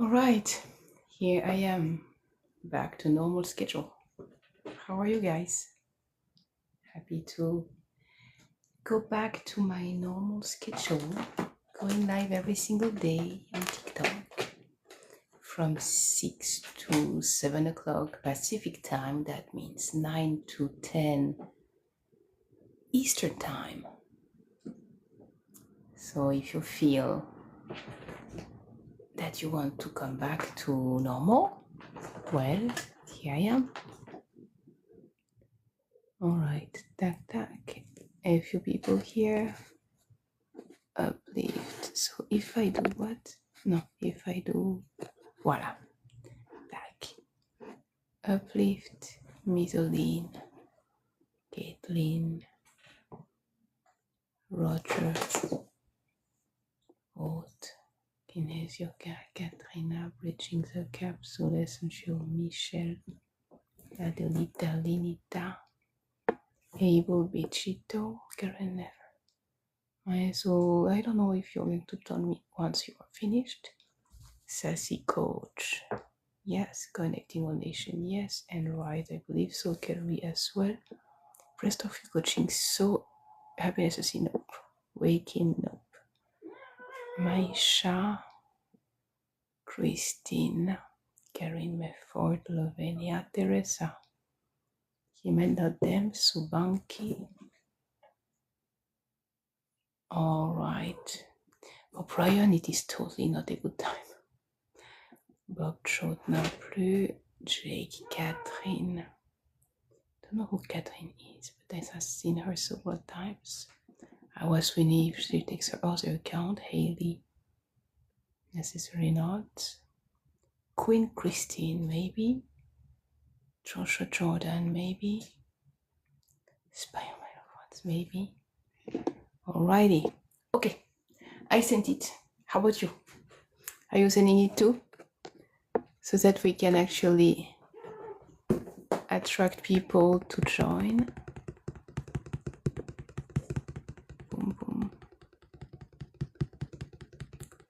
All right, here I am, back to normal schedule. How are you guys? Happy to go back to my normal schedule, going live every single day on TikTok from 6 to 7 o'clock Pacific time. That means 9 to 10 Eastern time. So if you feel that you want to come back to normal, well, here I am. All right, tac. A few people here. Uplift. So if I do what? No, if I do, voila, back. Uplift, Misoline, Caitlin, Roger, Holt, Kinesioka, Katrina, Bridging the Capsule, Essential, Michelle, Adelita, Linita, Able, Bichito, Karen Never. So I don't know if you're going to tell me once you are finished. Sassy Coach. Yes, Connecting One Nation, yes, and right, I believe so, Kerry as well. Rest of your coaching, so happiness is nope. Waking, nope. Maisha, Christine, Karen Mefford, Lovenia, Teresa, Jimena Dem, Subanki. All right. O'Brien, it is totally not a good time. Bob Trot non plus. Jake, Catherine. Don't know who Catherine is, but I have seen her several times. I was wondering if she takes her other account, Haley. Necessarily not. Queen Christine, maybe. Joshua Jordan, maybe. Spider-Man, maybe. Alrighty. Okay, I sent it. How about you? Are you sending it too? So that we can actually attract people to join. Boom, boom.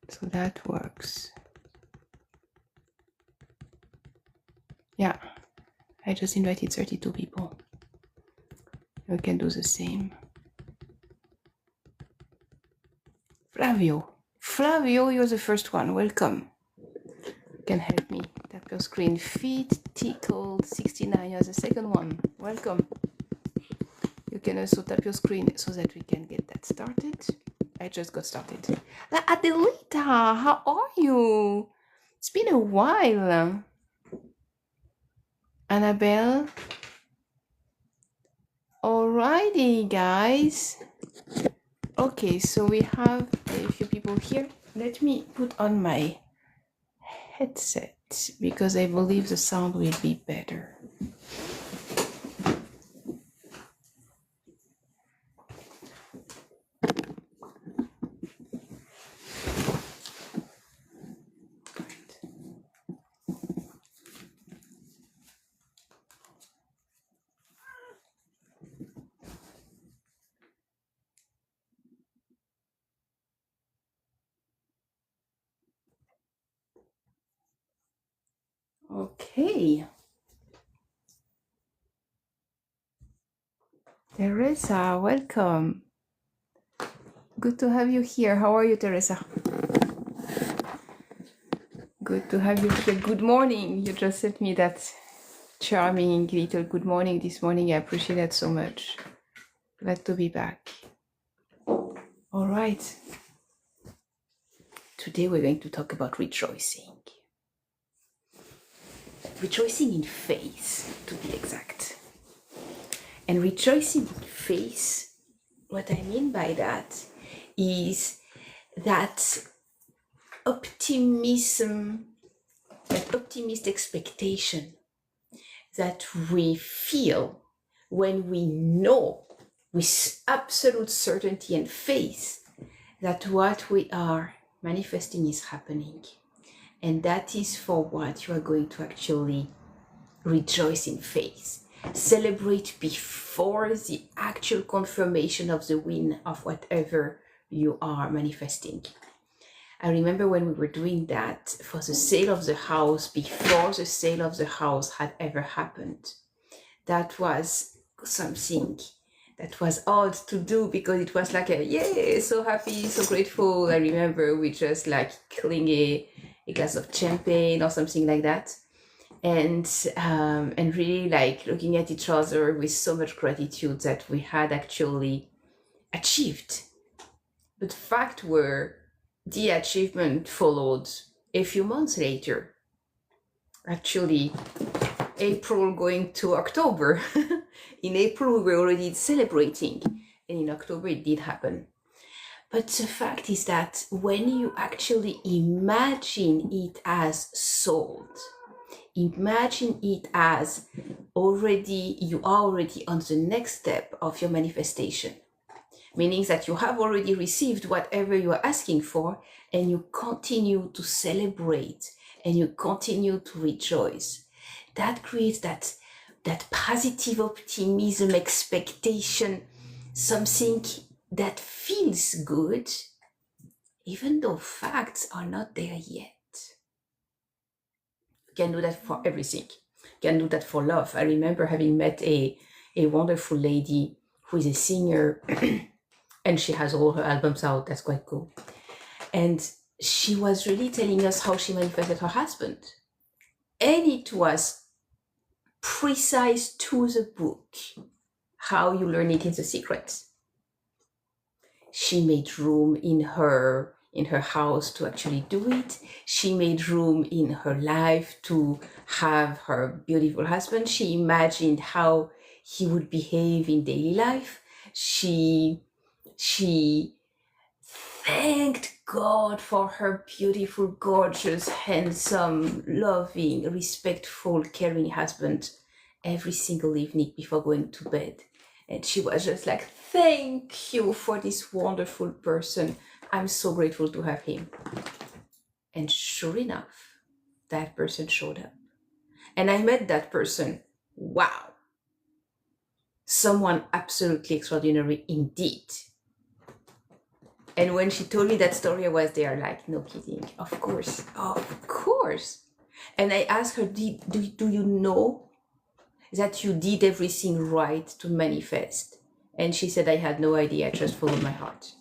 So that works. Yeah, I just invited 32 people. You can do the same. Flavio, you're the first one. Welcome. You can help me. Tap your screen. Feet tickled 69. You're the second one. Welcome. You can also tap your screen so that we can get that started. I just got started. Adelita, how are you? It's been a while. Annabelle. Alrighty, guys. Okay, so we have a few people here. Let me put on my headset because I believe the sound will be better. Okay. Teresa, welcome. Good to have you here. How are you, Teresa? Good to have you here. Good morning. You just sent me that charming little good morning this morning. I appreciate that so much. Glad to be back. All right. Today we're going to talk about rejoicing. Rejoicing in faith, to be exact. And rejoicing in faith, what I mean by that is that optimism, that optimist expectation that we feel when we know with absolute certainty and faith that what we are manifesting is happening. And that is for what you are going to actually rejoice in faith. Celebrate before the actual confirmation of the win of whatever you are manifesting. I remember when we were doing that for the sale of the house, before the sale of the house had ever happened. That was something that was odd to do because it was like a yay, so happy, so grateful. I remember we just like killing a glass of champagne or something like that, and really like looking at each other with so much gratitude that we had actually achieved. But fact were, the achievement followed a few months later. Actually, April going to October. In April, we were already celebrating, and in October, it did happen. But the fact is that when you actually imagine it as sold, imagine it as already, you are already on the next step of your manifestation, meaning that you have already received whatever you are asking for, and you continue to celebrate and you continue to rejoice. That creates that positive optimism, expectation, something that feels good, even though facts are not there yet. You can do that for everything. You can do that for love. I remember having met a wonderful lady who is a singer and she has all her albums out. That's quite cool. And she was really telling us how she manifested her husband. And it was precise to the book how you learn it in The Secret. She made room in her house to actually do it. She made room in her life to have her beautiful husband. She imagined how he would behave in daily life. She thanked God for her beautiful, gorgeous, handsome, loving, respectful, caring husband every single evening before going to bed. And she was just like, thank you for this wonderful person. I'm so grateful to have him. And sure enough, that person showed up. And I met that person. Wow. Someone absolutely extraordinary indeed. And when she told me that story, I was there like, no kidding. Of course. And I asked her, do you know that you did everything right to manifest? And she said, I had no idea. I just followed my heart.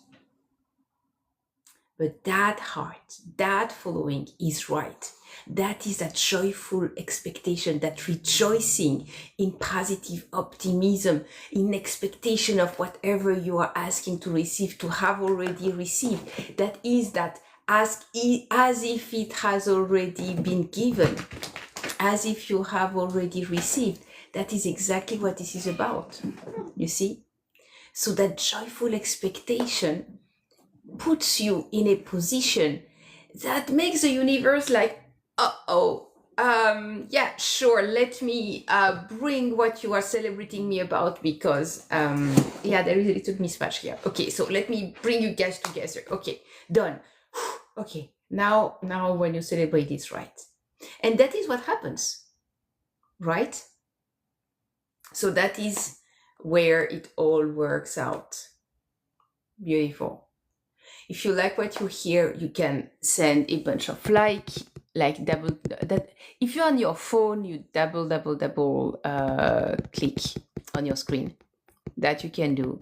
But that heart, that following is right. That is that joyful expectation, that rejoicing in positive optimism, in expectation of whatever you are asking to receive, to have already received. That is that as if it has already been given, as if you have already received. That is exactly what this is about, you see? So that joyful expectation puts you in a position that makes the universe like, yeah, sure, let me bring what you are celebrating me about, because yeah, there is a little mismatch here. Okay, so let me bring you guys together. Okay, done. Okay, now when you celebrate, it's right. And that is what happens, right? So that is where it all works out. Beautiful. If you like what you hear, you can send a bunch of like double that. If you're on your phone, you double click on your screen. That you can do.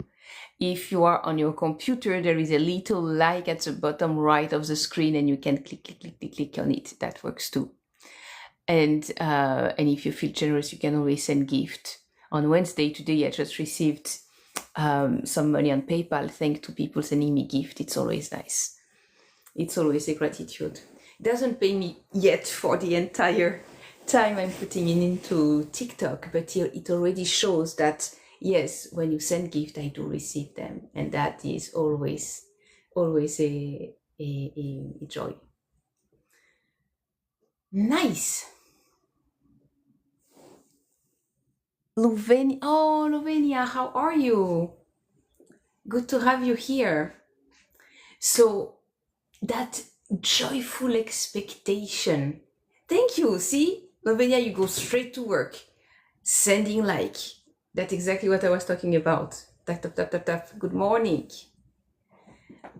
If you are on your computer, there is a little like at the bottom right of the screen, and you can click on it. That works too. And if you feel generous, you can always send gift. On Wednesday, today, I just received some money on PayPal, thanks to people sending me gift. It's always nice. It's always a gratitude. It doesn't pay me yet for the entire time I'm putting it into TikTok, but it already shows that yes, when you send gift, I do receive them, and that is always a joy. Nice. Lovenia. Oh, Lovenia, how are you? Good to have you here. So that joyful expectation. Thank you. See, Lovenia, you go straight to work. Sending like. That's exactly what I was talking about. Tap, tap, tap, tap, tap. Good morning.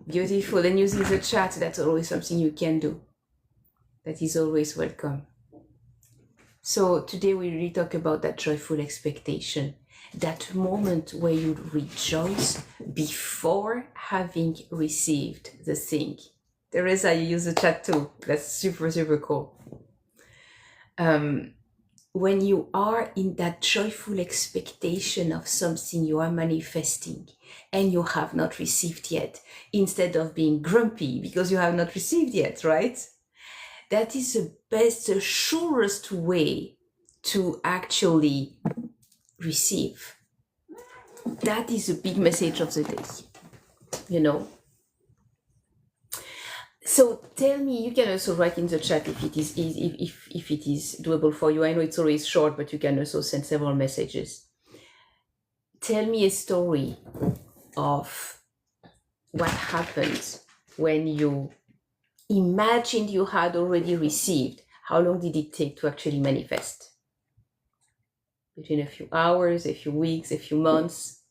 Beautiful. And using the chat, that's always something you can do. That is always welcome. So today we really talk about that joyful expectation, that moment where you rejoice before having received the thing. Teresa, you use the chat too. That's super, super cool. When you are in that joyful expectation of something you are manifesting and you have not received yet, instead of being grumpy because you have not received yet, right? That is the best, the surest way to actually receive. That is a big message of the day, you know. So tell me, you can also write in the chat if it is easy, if it is doable for you. I know it's always short, but you can also send several messages. Tell me a story of what happened when you imagined you had already received. How long did it take to actually manifest? Between a few hours, a few weeks, a few months,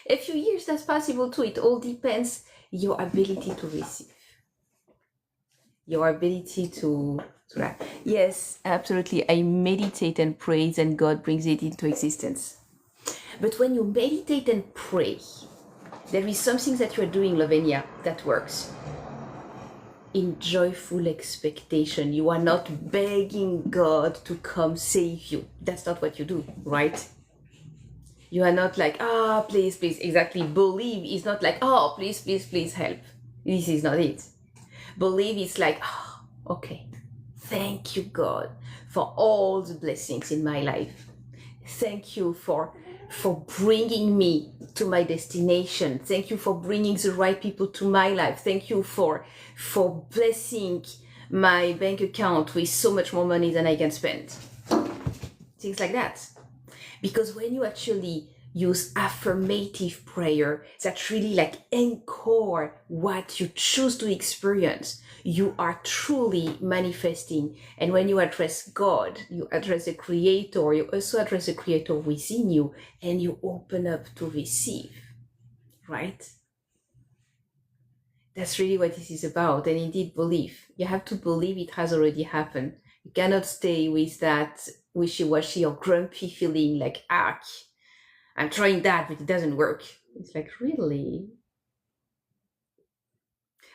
a few years, that's possible too. It all depends your ability to receive. Your ability to yes, absolutely. I meditate and praise and God brings it into existence. But when you meditate and pray, there is something that you're doing, Lovenia, that works. In joyful expectation. You are not begging God to come save you. That's not what you do, right? You are not like, please, please, exactly. Believe is not like, please, please, please help. This is not it. Believe is like, okay, thank you, God, for all the blessings in my life. Thank you for bringing me to my destination. Thank you for bringing the right people to my life. Thank you for blessing my bank account with so much more money than I can spend. Things like that. Because when you actually use affirmative prayer, that really like encore what you choose to experience, you are truly manifesting. And when you address God, you address the Creator, you also address the Creator within you, and you open up to receive, right? That's really what this is about. And indeed, belief. You have to believe it has already happened. You cannot stay with that wishy-washy or grumpy feeling like, I'm trying that, but it doesn't work. It's like, really?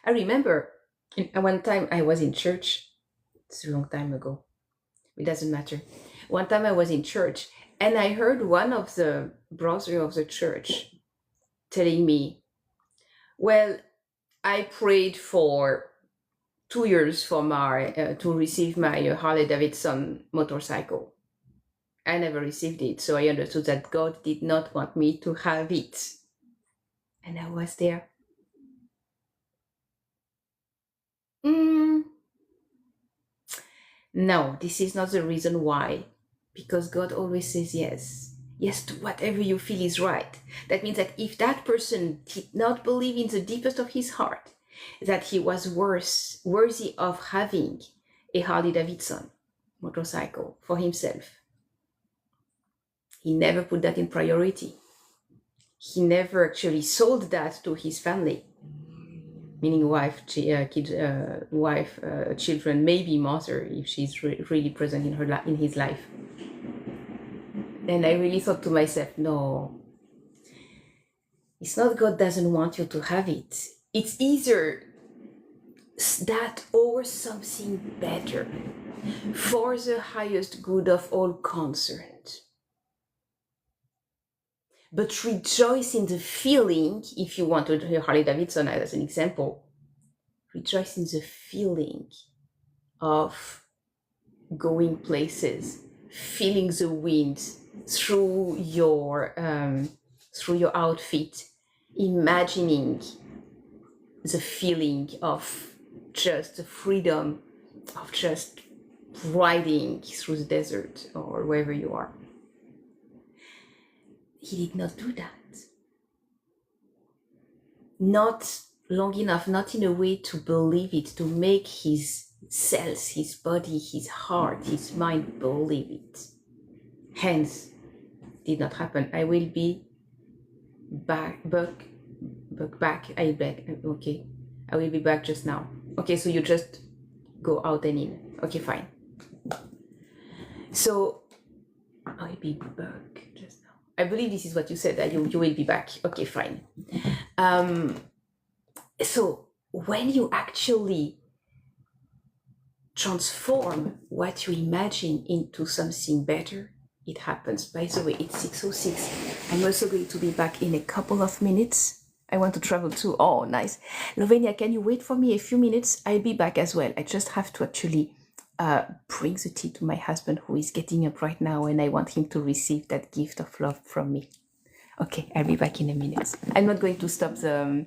I remember one time I was in church. It's a long time ago. It doesn't matter. One time I was in church and I heard one of the brothers of the church telling me, well, I prayed for 2 years for my to receive my Harley Davidson motorcycle. I never received it, so I understood that God did not want me to have it. And I was there. No, this is not the reason why. Because God always says yes. Yes to whatever you feel is right. That means that if that person did not believe in the deepest of his heart that he was worthy of having a Harley Davidson motorcycle for himself, he never put that in priority. He never actually sold that to his family, meaning wife, kids, children, maybe mother, if she's really present in his life. And I really thought to myself, no, it's not God doesn't want you to have it. It's either that or something better for the highest good of all concerned. But rejoice in the feeling, if you want to hear Harley Davidson as an example, rejoice in the feeling of going places, feeling the wind through your outfit, imagining the feeling of just the freedom of just riding through the desert or wherever you are. He did not do that. Not long enough, not in a way to believe it, to make his cells, his body, his heart, his mind believe it. Hence, did not happen. I will be back, okay. I will be back just now. Okay, so you just go out and in. Okay, fine. So I will be back just now. I believe this is what you said, that you will be back. Okay, fine. So when you actually transform what you imagine into something better, it happens. By the way, it's 6:06. I'm also going to be back in a couple of minutes. I want to travel too. Oh, nice. Lovenia, can you wait for me a few minutes? I'll be back as well. I just have to actually bring the tea to my husband, who is getting up right now, and I want him to receive that gift of love from me. Okay, I'll be back in a minute. I'm not going to stop the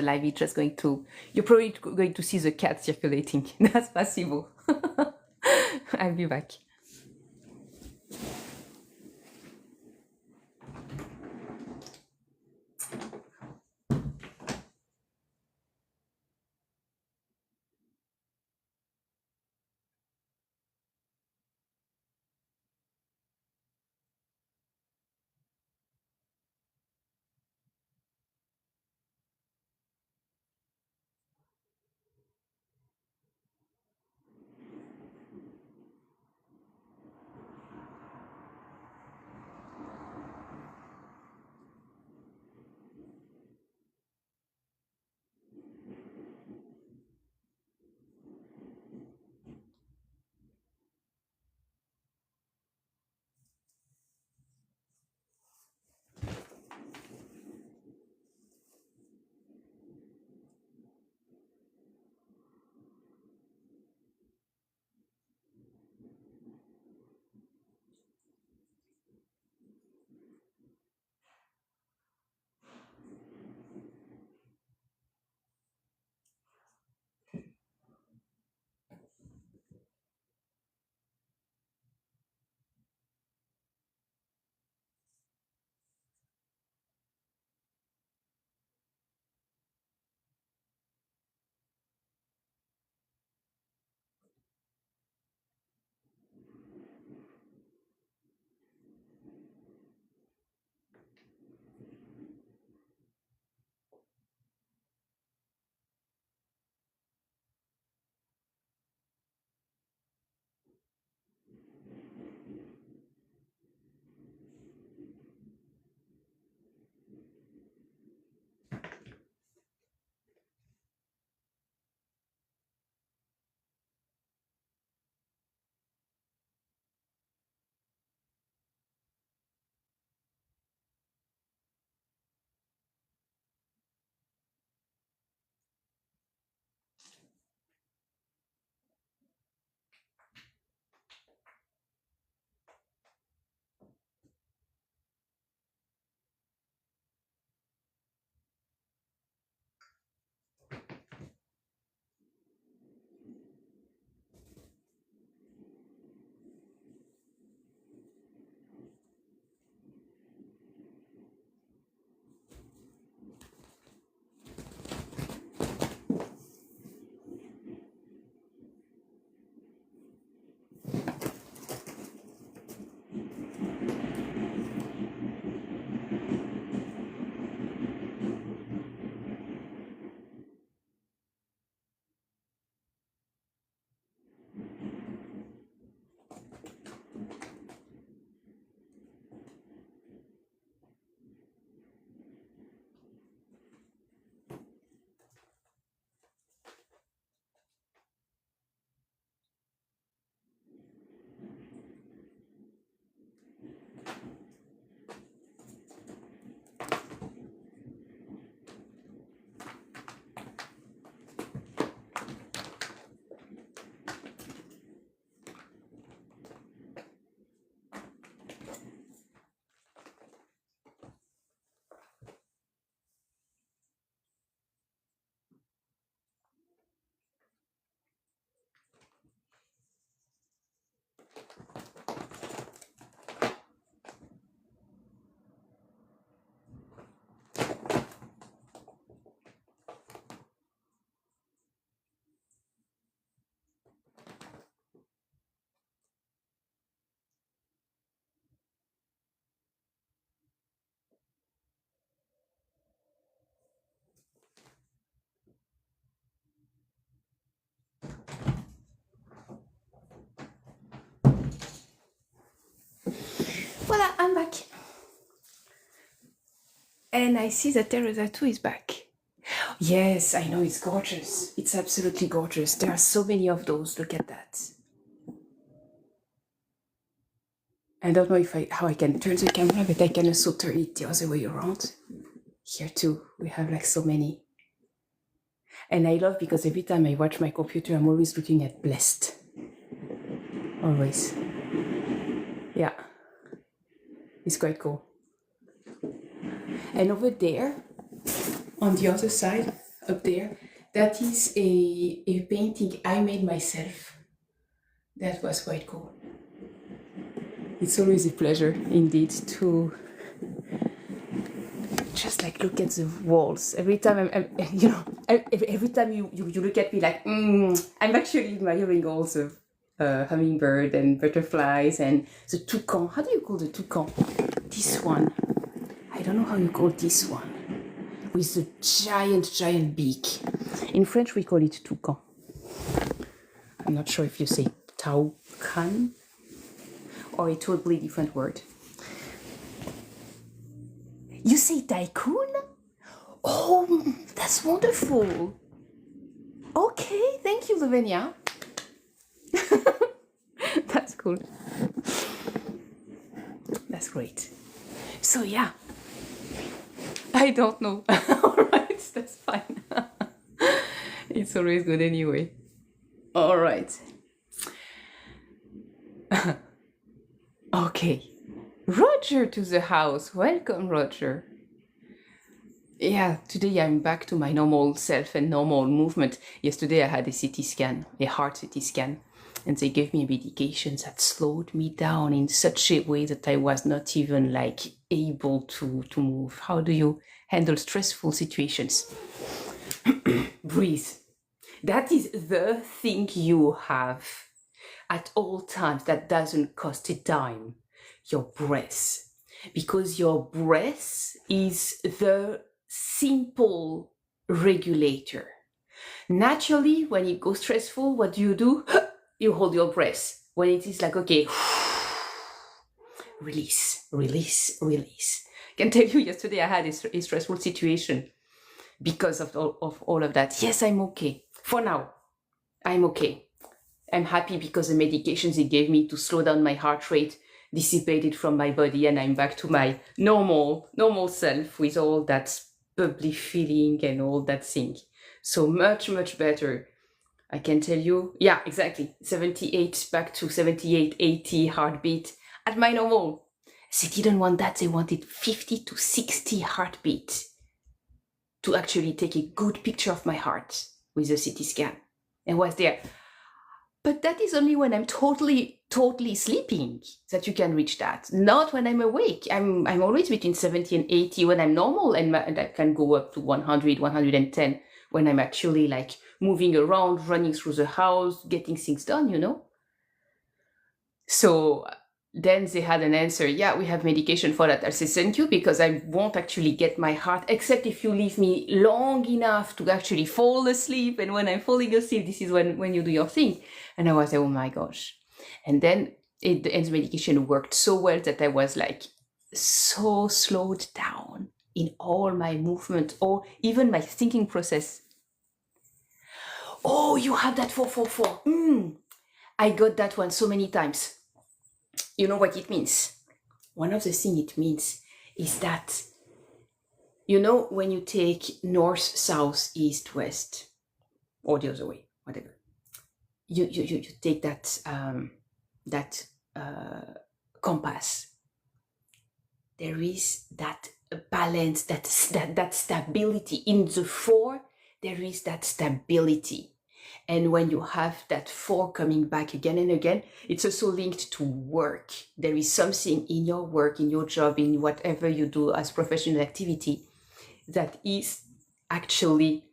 live. It's just going to, you're probably going to see the cat circulating. That's possible. I'll be back. And I see that Teresa too is back. Yes, I know, it's gorgeous. It's absolutely gorgeous. There are so many of those. Look at that. I don't know how I can turn the camera, but I can also turn it the other way around. Here too, we have like so many. And I love because every time I watch my computer, I'm always looking at blessed. Always. Yeah. It's quite cool. And over there, on the other side, up there, that is a painting I made myself. That was quite cool. It's always a pleasure, indeed, to just like look at the walls. Every time every time you look at me like, I'm actually admiring all the hummingbird and butterflies and the toucan. How do you call the toucan? This one. I don't know how you call this one. With the giant beak. In French, we call it toucan. I'm not sure if you say toucan or a totally different word. You say tycoon? Oh, that's wonderful. Okay, thank you, Lavinia. That's cool. That's great. So yeah, I don't know. All right, that's fine. It's always good anyway. All right. Okay. Roger to the house. Welcome, Roger. Yeah, today I'm back to my normal self and normal movement. Yesterday I had a CT scan, a heart CT scan, and they gave me medications that slowed me down in such a way that I was not even like able to move. How do you handle stressful situations? Breathe. That is the thing you have at all times that doesn't cost a dime. Your breath. Because your breath is the simple regulator. Naturally, when it goes stressful, what do? You hold your breath. When it is like, okay, release. I can tell you yesterday I had a stressful situation because of all of that. Yes, I'm okay. For now, I'm okay. I'm happy because the medications they gave me to slow down my heart rate dissipated from my body and I'm back to my normal self with all that bubbly feeling and all that thing. So much better. I can tell you, yeah, exactly. 78 back to 78, 80 heartbeat at my normal. They didn't want that. They wanted 50 to 60 heartbeat to actually take a good picture of my heart with a CT scan. And was there. But that is only when I'm totally sleeping that you can reach that. Not when I'm awake. I'm always between 70 and 80 when I'm normal, and I can go up to 100, 110 when I'm actually like moving around, running through the house, getting things done, you know? So then they had an answer, yeah, we have medication for that. I say, thank you, because I won't actually get my heart, except if you leave me long enough to actually fall asleep. And when I'm falling asleep, this is when you do your thing. And I was like, oh my gosh. And then the medication worked so well that I was like so slowed down in all my movement or even my thinking process. Oh, you have that 444. I got that one so many times. You know what it means? One of the things it means is that, you know, when you take north, south, east, west, or the other way, whatever, you take that compass. There is that balance, that stability in the 4. There is that stability. And when you have that 4 coming back again and again, it's also linked to work. There is something in your work, in your job, in whatever you do as professional activity that is actually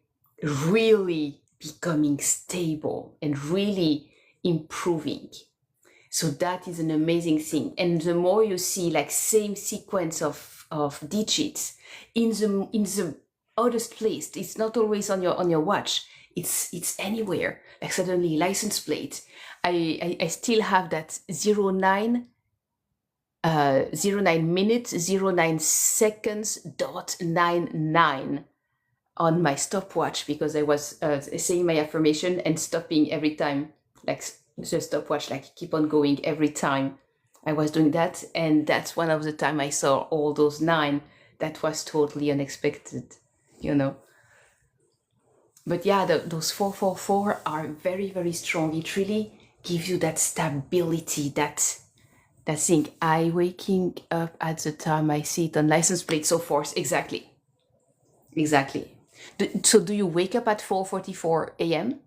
really becoming stable and really improving. So that is an amazing thing. And the more you see like same sequence of digits in the oddest place, it's not always on your watch. It's anywhere. Like suddenly license plate. I still have that 09 09 minutes, 09 seconds, dot 99 on my stopwatch, because I was saying my affirmation and stopping every time, like the stopwatch, like keep on going every time I was doing that. And that's one of the time I saw all those 9. That was totally unexpected, you know. But yeah, those 444 are very, very strong. It really gives you that stability, that thing. I waking up at the time I see it on license plate, so forth. Exactly. So do you wake up at 4:44 a.m.,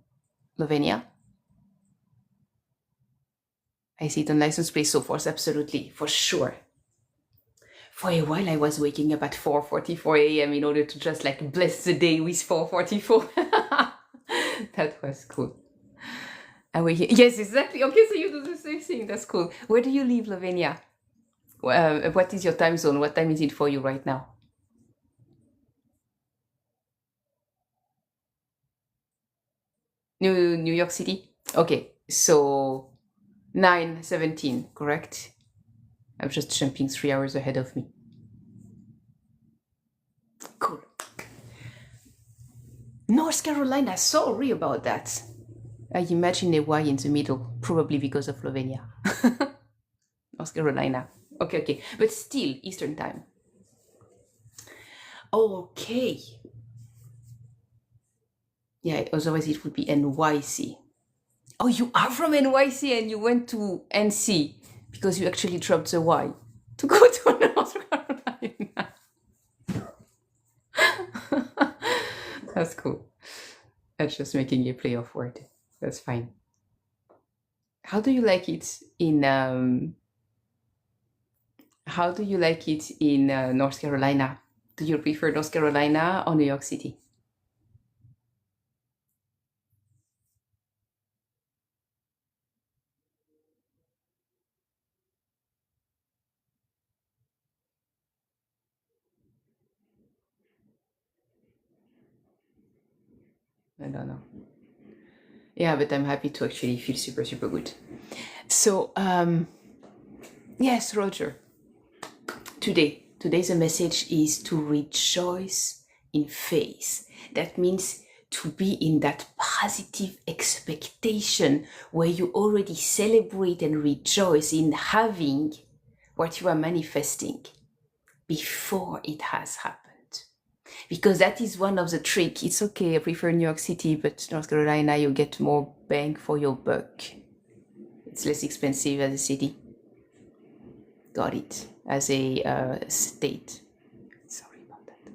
Lovenia? I see it on license plate, so forth. Absolutely, for sure. For a while, I was waking up at 4:44 a.m. in order to just like bless the day with 4:44. That was cool. Yes, exactly. Okay, so you do the same thing. That's cool. Where do you live, Lovenia? What is your time zone? What time is it for you right now? New York City? Okay, so 9:17, correct? I'm just jumping 3 hours ahead of me. Cool. North Carolina, sorry about that. I imagine a Y in the middle, probably because of Slovenia. North Carolina. Okay. But still, Eastern time. Okay. Yeah, otherwise it would be NYC. Oh, you are from NYC and you went to NC because you actually dropped the Y to go to North Carolina. That's cool. That's just making a play of word. That's fine. How do you like it in North Carolina? Do you prefer North Carolina or New York City? I don't know. Yeah, but I'm happy to actually feel super, super good. So, yes, Roger. Today's message is to rejoice in faith. That means to be in that positive expectation where you already celebrate and rejoice in having what you are manifesting before it has happened. Because that is one of the trick. It's okay, I prefer New York City, but North Carolina, you get more bang for your buck. It's less expensive as a city. Got it. As a state. Sorry about that.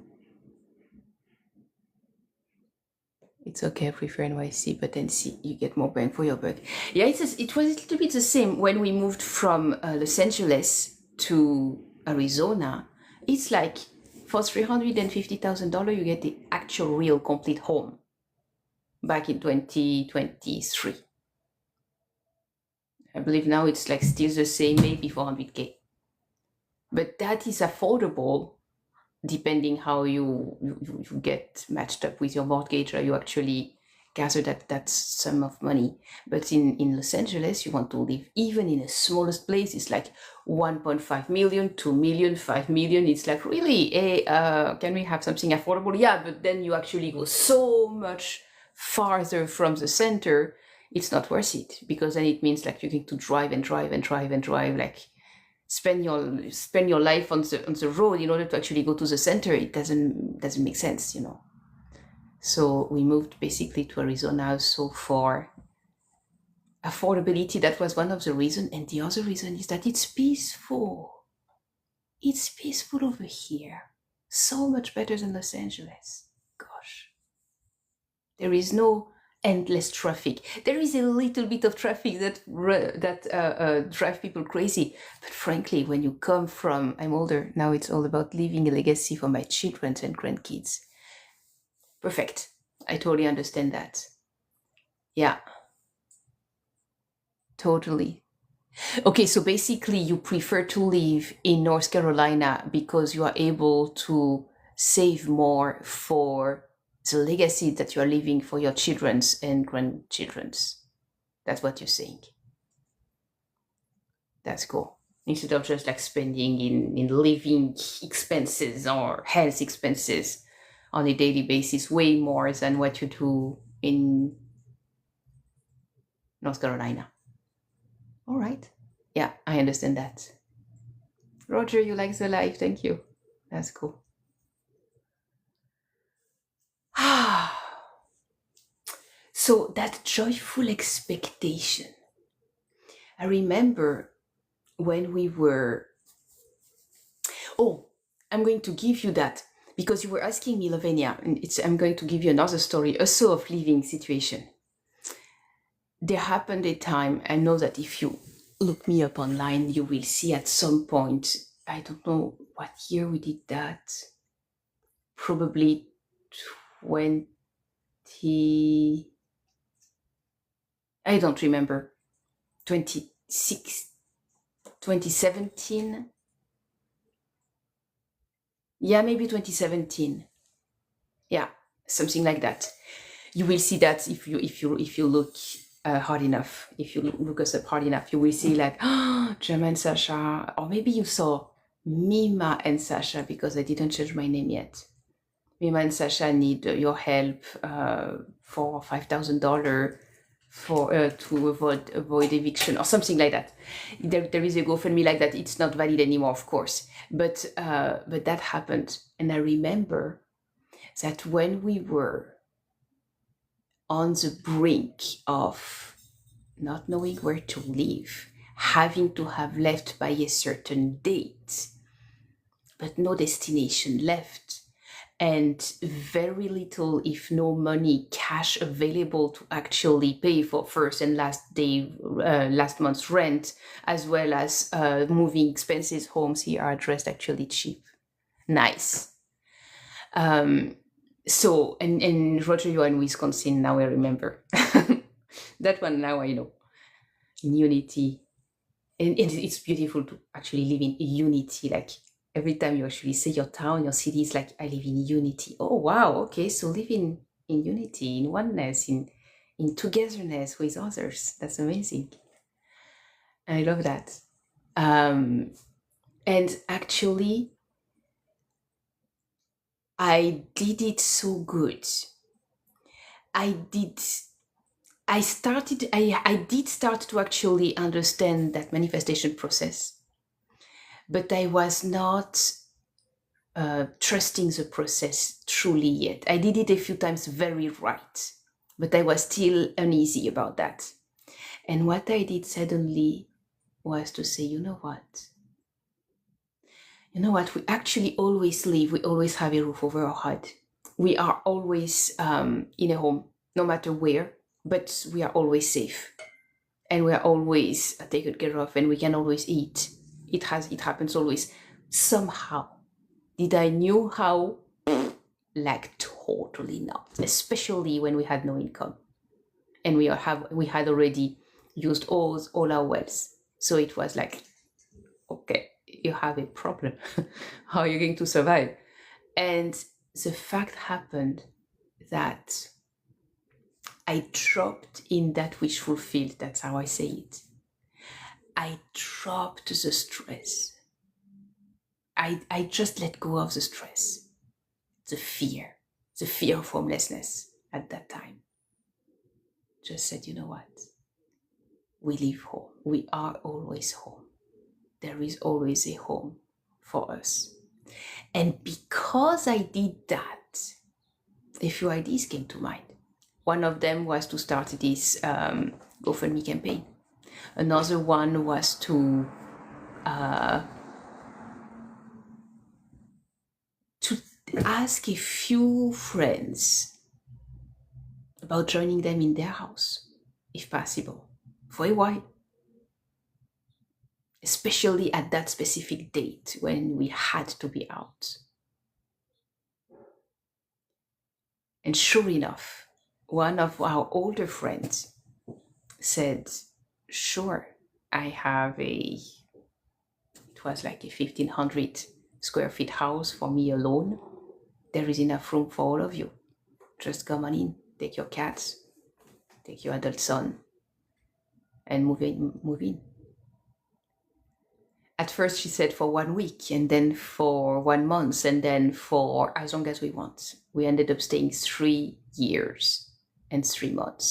It's okay, I prefer NYC, but NC, you get more bang for your buck. Yeah, it was a little bit the same when we moved from Los Angeles to Arizona. It's like for $350,000, you get the actual real complete home back in 2023. I believe now it's like still the same, maybe 400K. But that is affordable depending how you get matched up with your mortgage, or you actually gather that sum of money. But in Los Angeles, you want to live even in the smallest place. It's like 1.5 million, 2 million, 5 million. It's like, really, can we have something affordable? Yeah, but then you actually go so much farther from the center. It's not worth it, because then it means like you need to drive, like spend your life on the road in order to actually go to the center. It doesn't make sense, you know. So we moved basically to Arizona so for affordability. That was one of the reasons, and the other reason is that it's peaceful. It's peaceful over here, so much better than Los Angeles. Gosh, there is no endless traffic. There is a little bit of traffic that drive people crazy. But frankly, when you come from, I'm older now, it's all about leaving a legacy for my children and grandkids. Perfect. I totally understand that. Yeah, totally. Okay, so basically you prefer to live in North Carolina because you are able to save more for the legacy that you are leaving for your children's and grandchildren's. That's what you're saying. That's cool. instead of just like spending in living expenses or health expenses on a daily basis, way more than what you do in North Carolina. All right. Yeah, I understand that. Roger, you like the life. Thank you. That's cool. So that joyful expectation. I remember when we were. Oh, I'm going to give you that because you were asking me, Lavinia, and I'm going to give you another story, also of living situation. There happened a time, I know that if you look me up online, you will see at some point, I don't know what year we did that, probably 20, I don't remember, 2017. Yeah, maybe 2017. Yeah, something like that. You will see that if you look hard enough, if you look us up hard enough, you will see like, oh, Gemma and Sasha, or maybe you saw Mima and Sasha, because I didn't change my name yet. Mima and Sasha need your help for $5,000 for to avoid eviction or something like that. There is a GoFundMe like that. It's not valid anymore, of course, but that happened, and I remember that when we were on the brink of not knowing where to live, having to have left by a certain date, but no destination left, and very little, if no money, cash available to actually pay for first and last month's rent, as well as moving expenses. Homes here are addressed actually cheap, nice. So, and Roger, you are in Wisconsin now. I remember that one. Now I know. In Unity, and it's beautiful to actually live in Unity. Like every time you actually say your town, your city, is like, I live in Unity. Oh wow, okay, so living in unity, in oneness, in togetherness with others. That's amazing. I love that. And actually, I did it so good. I did start to actually understand that manifestation process, but I was not trusting the process truly yet. I did it a few times very right, but I was still uneasy about that. And what I did suddenly was to say, you know what? We actually always live, we always have a roof over our head. We are always in a home, no matter where, but we are always safe. And we are always taken care of, and we can always eat. It happens always. Somehow. Did I knew how? Like totally not. Especially when we had no income. And we had already used all our wealth. So it was like, okay, you have a problem. How are you going to survive? And the fact happened that I dropped in that which fulfilled. That's how I say it. I dropped the stress. I just let go of the stress, the fear of homelessness at that time. Just said, you know what? We live home. We are always home. There is always a home for us. And because I did that, a few ideas came to mind. One of them was to start this GoFundMe campaign. Another one was to ask a few friends about joining them in their house, if possible, for a while. Especially at that specific date when we had to be out. And sure enough, one of our older friends said, sure, I have it was like a 1,500 square feet house for me alone. There is enough room for all of you. Just come on in, take your cats, take your adult son, and move in. at first she said for 1 week, and then for 1 month, and then for as long as we want. We ended up staying 3 years and 3 months.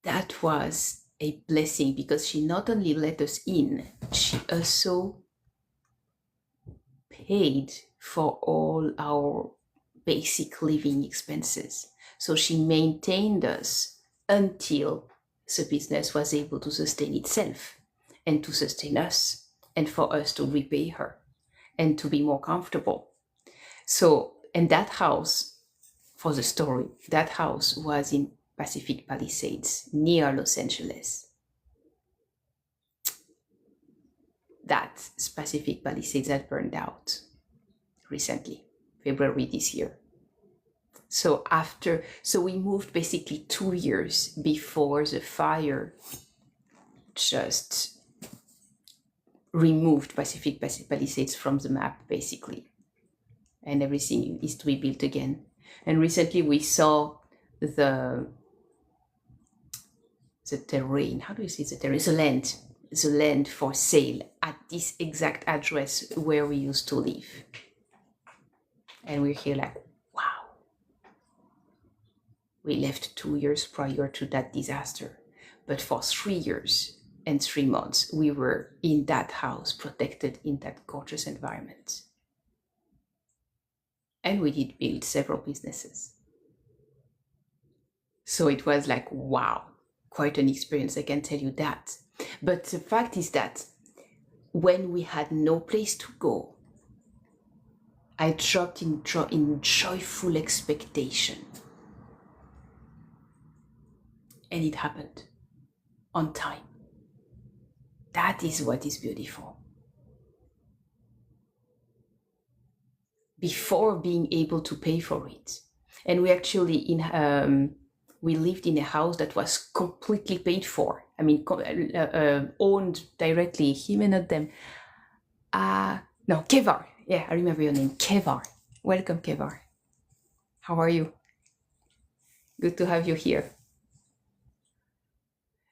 That was a blessing because she not only let us in, she also paid for all our basic living expenses. So she maintained us until the business was able to sustain itself and to sustain us, and for us to repay her and to be more comfortable. So, and that house, for the story, that house was in Pacific Palisades near Los Angeles. That Pacific Palisades had burned out recently, February this year. So we moved basically 2 years before the fire just removed Pacific Palisades from the map, basically. And everything is to be built again. And recently we saw the terrain, how do you say the terrain? The land for sale at this exact address where we used to live. And we're here like, wow. We left 2 years prior to that disaster. But for 3 years and 3 months, we were in that house, protected in that gorgeous environment. And we did build several businesses. So it was like, wow, quite an experience, I can tell you that. But the fact is that when we had no place to go, I dropped in joyful expectation. And it happened on time. That is what is beautiful. Before being able to pay for it. And we actually we lived in a house that was completely paid for. I mean, owned directly, him and not them. No, Kevar. Yeah, I remember your name, Kevar. Welcome, Kevar. How are you? Good to have you here.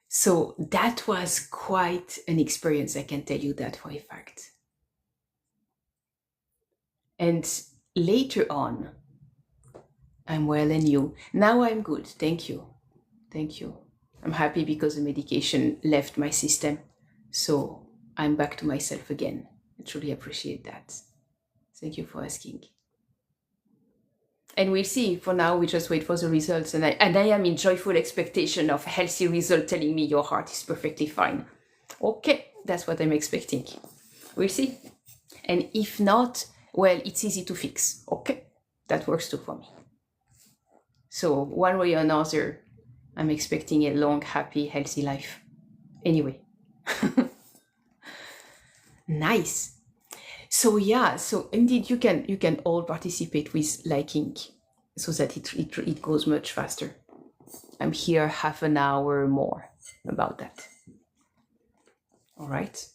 So that was quite an experience, I can tell you that for a fact. And later on, I'm well and you. Now I'm good. Thank you. Thank you. I'm happy because the medication left my system. So I'm back to myself again. I truly appreciate that. Thank you for asking. And we'll see. For now, we just wait for the results. And I am in joyful expectation of healthy result telling me your heart is perfectly fine. Okay, that's what I'm expecting. We'll see. And if not, well, it's easy to fix. Okay, that works too for me. So one way or another, I'm expecting a long, happy, healthy life. Anyway. Nice. So yeah, so indeed you can all participate with liking so that it goes much faster. I'm here half an hour more about that. All right.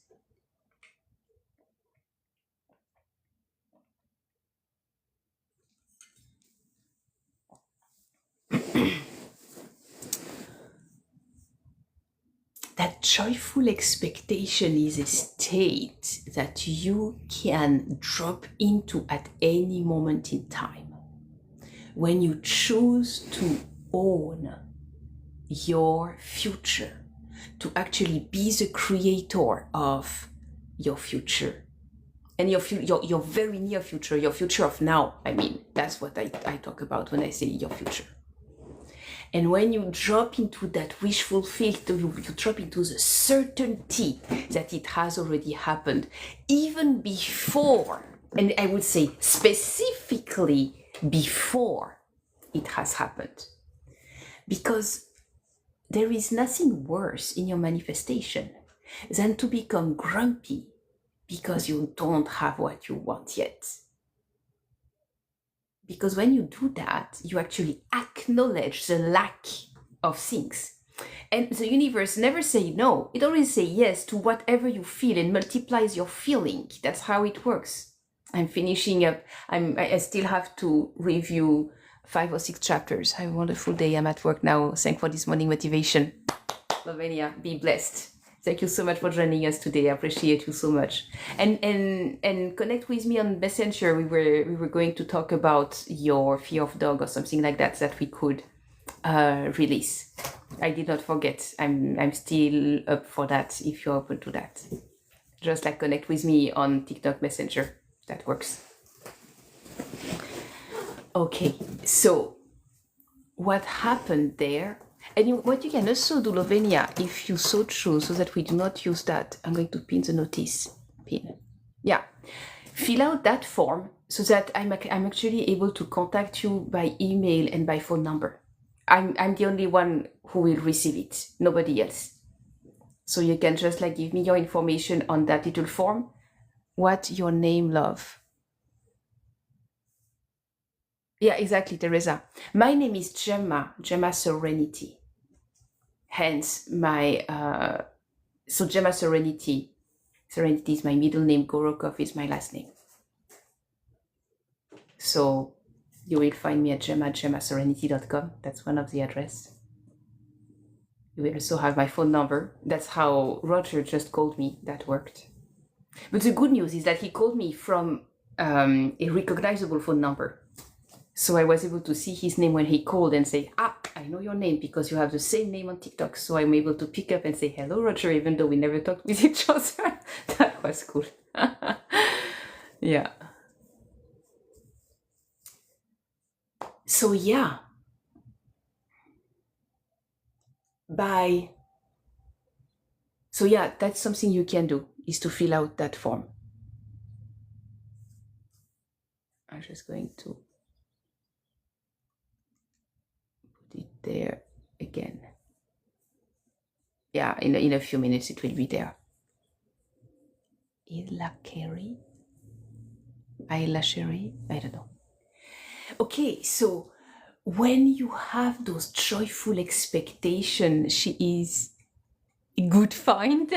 That joyful expectation is a state that you can drop into at any moment in time. When you choose to own your future, to actually be the creator of your future. And your very near future, your future of now. I mean, that's what I talk about when I say your future. And when you drop into that wish fulfilled, you drop into the certainty that it has already happened, even before, and I would say specifically before it has happened. Because there is nothing worse in your manifestation than to become grumpy because you don't have what you want yet. Because when you do that, you actually acknowledge the lack of things. And the universe never say no. It always say yes to whatever you feel and multiplies your feeling. That's how it works. I'm finishing up. I still have to review 5 or 6 chapters. Have a wonderful day. I'm at work now. Thanks for this morning motivation. Lovenia, be blessed. Thank you so much for joining us today. I appreciate you so much. And connect with me on Messenger. We were going to talk about your fear of dog or something like that we could release. I did not forget. I'm still up for that if you're open to that. Just like connect with me on TikTok Messenger. That works. Okay, so what happened there? And what you can also do, Lovenia, if you so choose, so that we do not use that, I'm going to pin the notice. Pin. Yeah. Fill out that form so that I'm actually able to contact you by email and by phone number. I'm the only one who will receive it, nobody else. So you can just like give me your information on that little form. What your name, love? Yeah, exactly, Teresa. My name is Gemma Serenity. Hence my so Gemma Serenity. Serenity is my middle name. Gorokov is my last name. So you will find me at gemmaserenity.com. That's one of the address. You will also have my phone number. That's how Roger just called me. That worked. But the good news is that he called me from a recognizable phone number. So I was able to see his name when he called and say, I know your name because you have the same name on TikTok. So I'm able to pick up and say, hello, Roger, even though we never talked with each other. That was cool. Yeah. So yeah. So yeah, that's something you can do, is to fill out that form. I'm just going to put it there again. Yeah, in a few minutes it will be there. Ila Sherry? I don't know. Okay, so when you have those joyful expectations, she is a good find.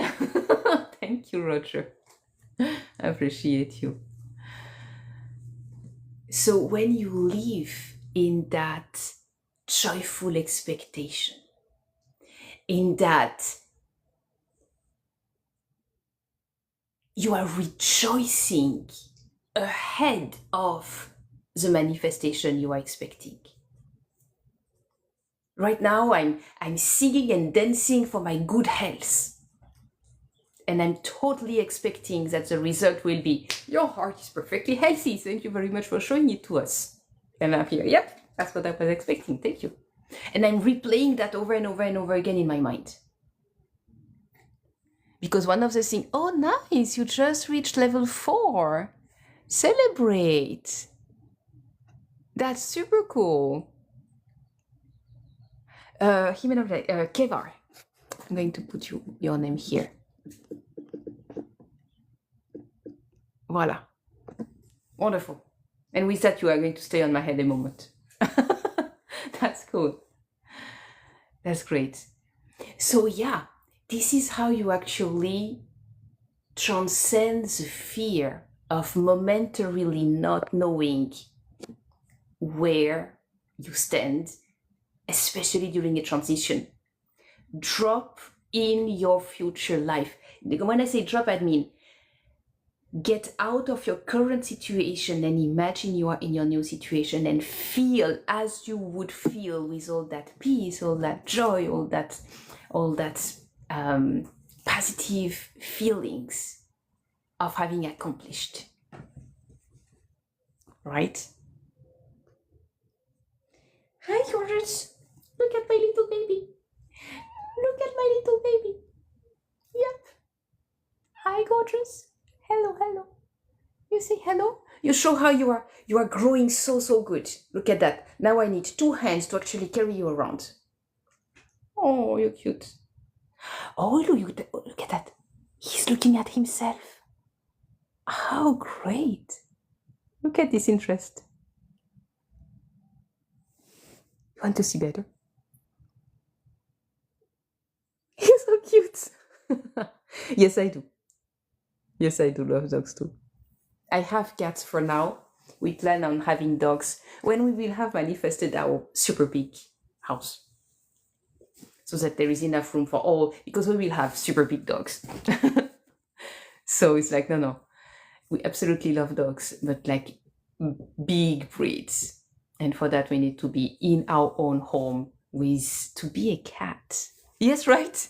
Thank you, Roger. I appreciate you. So when you live in that joyful expectation, in that you are rejoicing ahead of the manifestation you are expecting. Right now, I'm singing and dancing for my good health. And I'm totally expecting that the result will be, your heart is perfectly healthy. Thank you very much for showing it to us. And I'm here, yep, that's what I was expecting. Thank you. And I'm replaying that over and over and over again in my mind. Because one of the things, oh, nice, you just reached level 4. Celebrate. That's super cool. Kevar. I'm going to put your name here. Voila. Wonderful. And with that, you are going to stay on my head a moment. That's cool. That's great. So yeah, this is how you actually transcend the fear of momentarily not knowing where you stand, especially during a transition. Drop in your future life. When I say drop, I mean get out of your current situation and imagine you are in your new situation and feel as you would feel with all that peace, all that joy, all that positive feelings of having accomplished. Right? Hi, gorgeous. Look at my little baby. Look at my little baby. Yep. Hi, gorgeous. Hello, hello. You say hello? You show how you are growing so good. Look at that. Now I need 2 hands to actually carry you around. Oh, you're cute. Oh, look at that. He's looking at himself. How great. Look at this interest. You want to see better? He's so cute. Yes, I do. Yes, I do love dogs too. I have cats for now. We plan on having dogs when we will have manifested our super big house. so that there is enough room for all, because we will have super big dogs. So it's like, no, we absolutely love dogs, but like big breeds. And for that, we need to be in our own home to be a cat. Yes, right?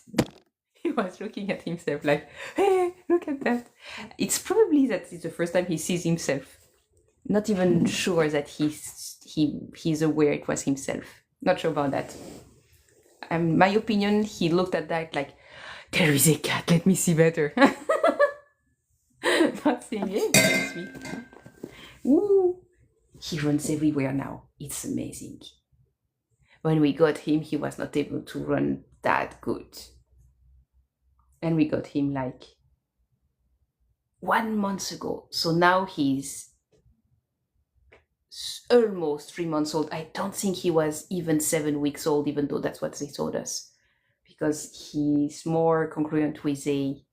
He was looking at himself like, hey, look at that. It's probably that it's the first time he sees himself. Not even sure that he's aware it was himself. Not sure about that. My opinion, he looked at that like, there is a cat, let me see better. Not saying, hey, that's sweet. Ooh. He runs everywhere now. It's amazing. When we got him, he was not able to run that good. And we got him like 1 month ago. So now he's almost 3 months old. I don't think he was even 7 weeks old, even though that's what they told us, because he's more congruent with a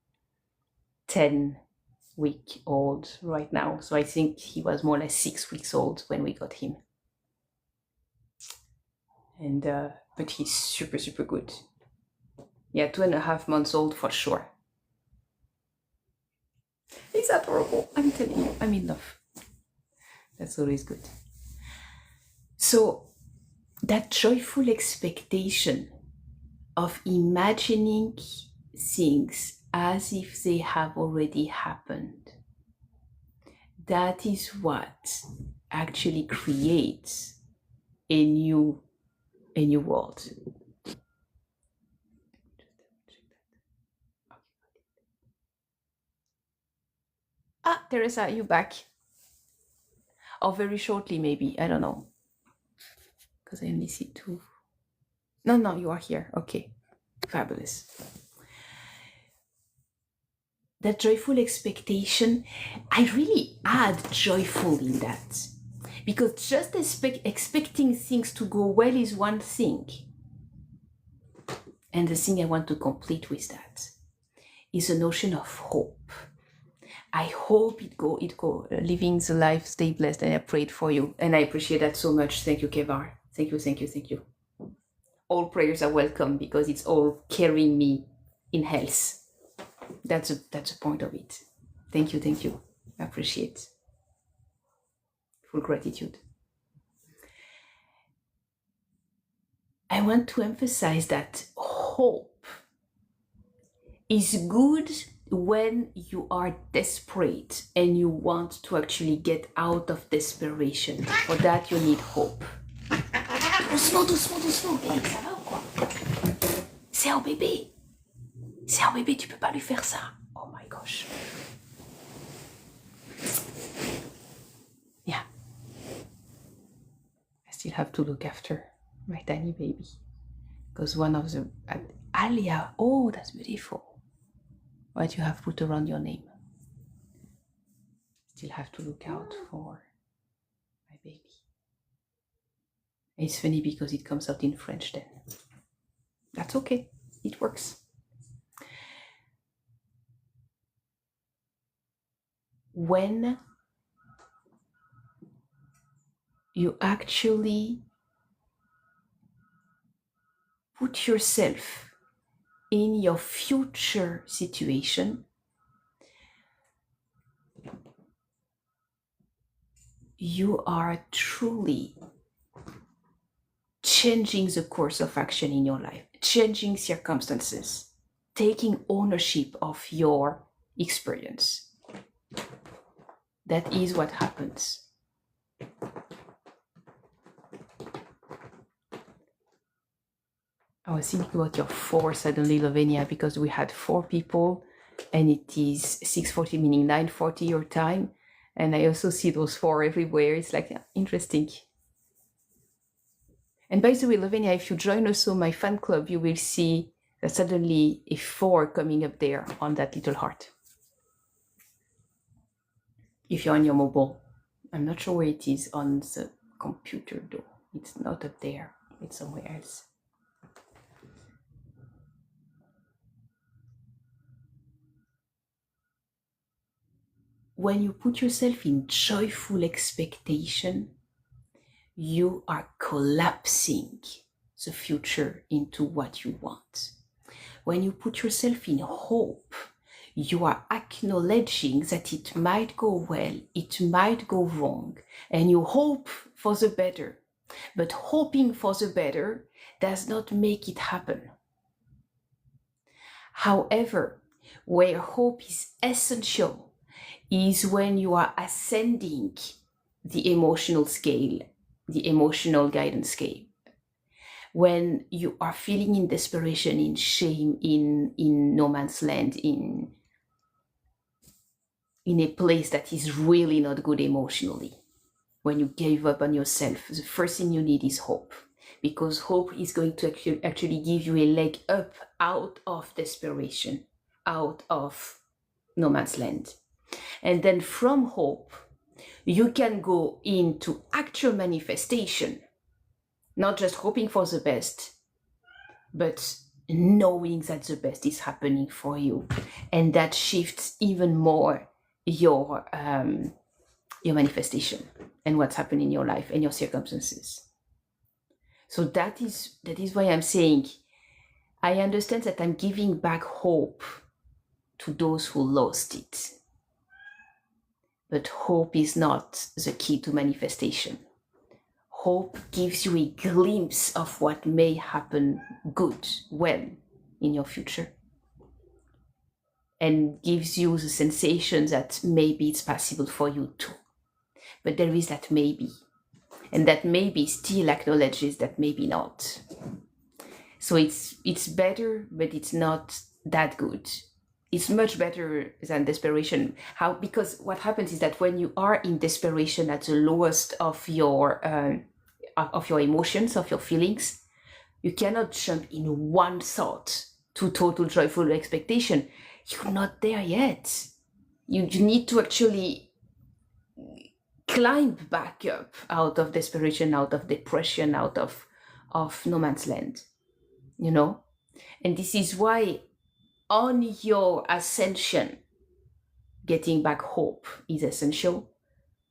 10-week-old right now. So I think he was more like 6 weeks old when we got him. And but he's super, super good. Yeah, 2.5 months old for sure. He's adorable. I'm telling you, I'm in love. That's always good. So that joyful expectation of imagining things as if they have already happened, that is what actually creates a new world. Ah, Teresa, are you back? Or very shortly, maybe. I don't know. Because I only see 2. No, you are here. Okay. Fabulous. That joyful expectation, I really add joyful in that. Because just expecting things to go well is one thing. And the thing I want to complete with that is a notion of hope. I hope it go. Living the life, stay blessed, and I prayed for you. And I appreciate that so much. Thank you, Kevar. Thank you. All prayers are welcome because it's all carrying me in health. That's a point of it. Thank you. I appreciate. Full gratitude. I want to emphasize that hope is good when you are desperate and you want to actually get out of desperation. For that, you need hope. Doucement. Hey, ça va ou quoi? C'est un bébé. Tu peux pas lui faire ça. Oh my gosh. Yeah. I still have to look after my tiny baby. Because one of the... Alia. Oh, that's beautiful. What you have put around your name. Still have to look out for my baby. It's funny because it comes out in French then. That's okay. It works. When you actually put yourself in your future situation, you are truly changing the course of action in your life, changing circumstances, taking ownership of your experience. That is what happens. I was thinking about your 4 suddenly, Lovenia, because we had 4 people and it is 6:40, meaning 9:40 your time. And I also see those 4 everywhere. It's like interesting. And by the way, Lovenia, if you join also my fan club, you will see that suddenly a 4 coming up there on that little heart. If you're on your mobile. I'm not sure where it is on the computer though. It's not up there. It's somewhere else. When you put yourself in joyful expectation, you are collapsing the future into what you want. When you put yourself in hope, you are acknowledging that it might go well, it might go wrong, and you hope for the better. But hoping for the better does not make it happen. However, where hope is essential is when you are ascending the emotional scale, the emotional guidance scale. When you are feeling in desperation, in shame, in no man's land, in a place that is really not good emotionally, when you give up on yourself, the first thing you need is hope, because hope is going to actually give you a leg up out of desperation, out of no man's land. And then from hope, you can go into actual manifestation, not just hoping for the best, but knowing that the best is happening for you. And that shifts even more your manifestation and what's happening in your life and your circumstances. So that is why I'm saying, I understand that I'm giving back hope to those who lost it. But hope is not the key to manifestation. Hope gives you a glimpse of what may happen good, well, in your future. And gives you the sensation that maybe it's possible for you too. But there is that maybe. And that maybe still acknowledges that maybe not. So it's better, but it's not that good. It's much better than desperation. How? Because what happens is that when you are in desperation at the lowest of your emotions, of your feelings, you cannot jump in one thought to total joyful expectation. You're not there yet. You need to actually climb back up out of desperation, out of depression, out of no man's land, you know? And this is why on your ascension, getting back hope is essential,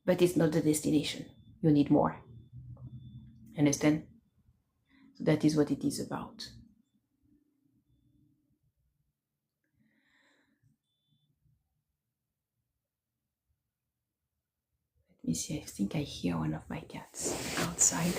but it's not the destination. You need more. Understand? So that is what it is about. Let me see, I think I hear one of my cats outside.